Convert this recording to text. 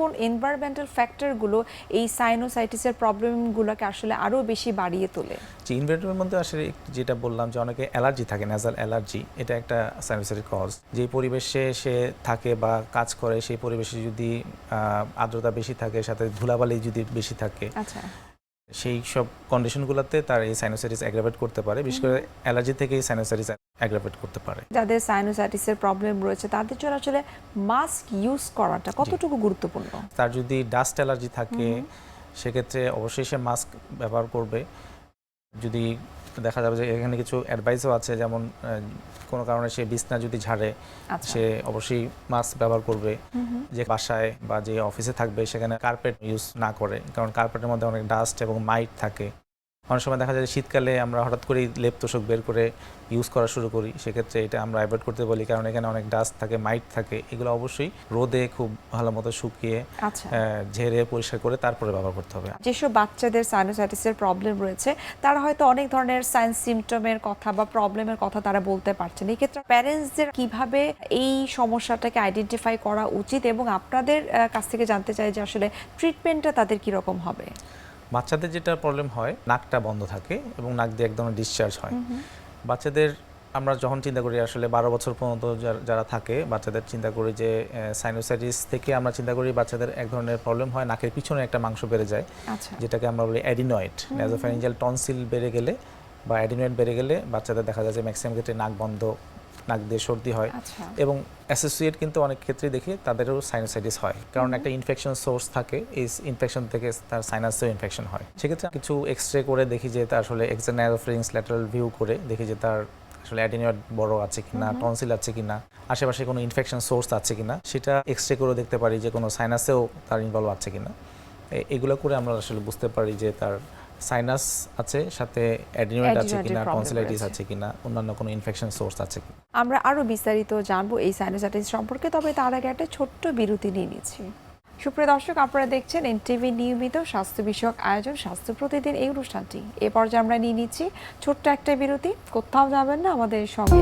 কোন এনভায়রনমেন্টাল ফ্যাক্টরগুলো এই সাইনোসাইটিসের প্রবলেমগুলোকে আসলে আরো বেশি বাড়িয়ে তোলে? যে এনভায়রনমেন্টের মধ্যে আসলে যেটা বললাম যে অনেকে অ্যালার্জি থাকে, ন্যাজাল অ্যালার্জি, এটা একটা সাইনোসাইটিস কজ। যে পরিবেশে সে থাকে বা কাজ করে সেই পরিবেশে যদি আর্দ্রতা বেশি থাকে, সাথে ধুলাবালি যদি বেশি থাকে, আচ্ছা, সেই সব কন্ডিশনগুলোতে তার এই সাইনোসাইটিস অ্যাগ্রাভেট করতে পারে। বিশেষ করে অ্যালার্জি থেকে এই সাইনোসাইটিস অ্যাগ্রাভেট করতে পারে। যাদের সাইনোসাইটিসের প্রবলেম রয়েছে তাদের জন্য আসলে মাস্ক ইউজ করাটা কতটুকু গুরুত্বপূর্ণ? তার যদি ডাস্ট অ্যালার্জি থাকে সেক্ষেত্রে অবশ্যই সে মাস্ক ব্যবহার করবে। যদি দেখা যাবে যে এখানে কিছু অ্যাডভাইসও আছে, যেমন কোনো কারণে সে বিছনা যদি ঝাড়ে সে অবশ্যই মাস্ক ব্যবহার করবে। যে বাসায় বা যে অফিসে থাকবে সেখানে কার্পেট ইউজ না করে, কারণ কার্পেটের মধ্যে অনেক ডাস্ট এবং মাইট থাকে। অনেক সময় দেখা যায় শীতকালে আমরা হঠাৎ করেই লেপ তোষক বের করে ইউজ করা শুরু করি, সেক্ষেত্রে এটা আমরা অ্যাভয়েড করতে বলি, কারণ এখানে অনেক ডাস্ট থাকে, মাইট থাকে। এগুলো অবশ্যই রোদে খুব ভালো মতো শুকিয়ে ঝেড়ে পরিষ্কার করে তারপরে ব্যবহার করতে হবে। যেসব বাচ্চাদের সাইনোসাইটিসের প্রবলেম রয়েছে তারা হয়তো অনেক ধরনের সাইন সিমটমের কথা বা প্রবলেমের কথা তারা বলতে পারছেন, এই ক্ষেত্রে প্যারেন্টসদের কিভাবে এই সমস্যাটাকে আইডেন্টিফাই করা উচিত এবং আপনাদের কাছ থেকে জানতে চাই যে আসলে ট্রিটমেন্টটা তাদের কিরকম হবে? বাচ্চাদের যেটা প্রবলেম হয়, নাকটা বন্ধ থাকে এবং নাক দিয়ে এক ধরনের ডিসচার্জ হয়। বাচ্চাদের আমরা যখন চিন্তা করি আসলে 12 বছর পর্যন্ত যারা থাকে বাচ্চাদের চিন্তা করি যে সাইনোসাইটিস থেকে আমরা চিন্তা করি বাচ্চাদের এক ধরনের প্রবলেম হয়, নাকের পিছনে একটা মাংস বেড়ে যায়, যেটাকে আমরা বলি অ্যাডিনয়েড। ন্যাসোফ্যারিঞ্জিয়াল টনসিল বেড়ে গেলে বা অ্যাডিনয়েড বেড়ে গেলে বাচ্চাদের দেখা যায় যে ম্যাক্সিমাম ক্ষেত্রে নাক বন্ধ, নাক দিয়ে সর্দি হয়, এবং অ্যাসোসিয়েট কিন্তু অনেক ক্ষেত্রেই দেখি তাদেরও সাইনোসাইটিস হয়, কারণ একটা ইনফেকশন সোর্স থাকে, এই ইনফেকশন থেকে তার সাইনাসেও ইনফেকশন হয়। সেক্ষেত্রে কিছু এক্সরে করে দেখি যে তার আসলে এক্সোনাসোফ্যারিঞ্জ ল্যাটারাল ভিউ করে দেখি যে তার আসলে অ্যাডিনয়েড বড় আছে কিনা, টনসিল আছে কিনা, আশেপাশে কোনো ইনফেকশন সোর্স আছে কিনা, সেটা এক্সরে করে দেখতে পারি যে কোনো সাইনাসেও তার ইনভলভ আছে কিনা। এগুলো করে আমরা আসলে বুঝতে পারি যে তার সাইনাস আছে, সাথে অ্যাডিনয়েড আছে কিনা, টনসিলাইটিস আছে কিনা, অন্যান্য কোনো ইনফেকশন সোর্স আছে কিনা। আমরা আরো বিস্তারিত জানবো এই সাইনোসাইটিস সম্পর্কে, তবে তার আগে একটা ছোট্ট বিরতি নিয়ে নিচ্ছি। সুপ্রিয় দর্শক, আপনারা দেখছেন এনটিভি নিয়মিত স্বাস্থ্য বিষয়ক আয়োজন স্বাস্থ্য প্রতিদিন এই অনুষ্ঠানটি। এ পর্যায়ে আমরা নিয়ে নিচ্ছি ছোট্ট একটা বিরতি। কোথাও যাবেন না, আমাদের সঙ্গে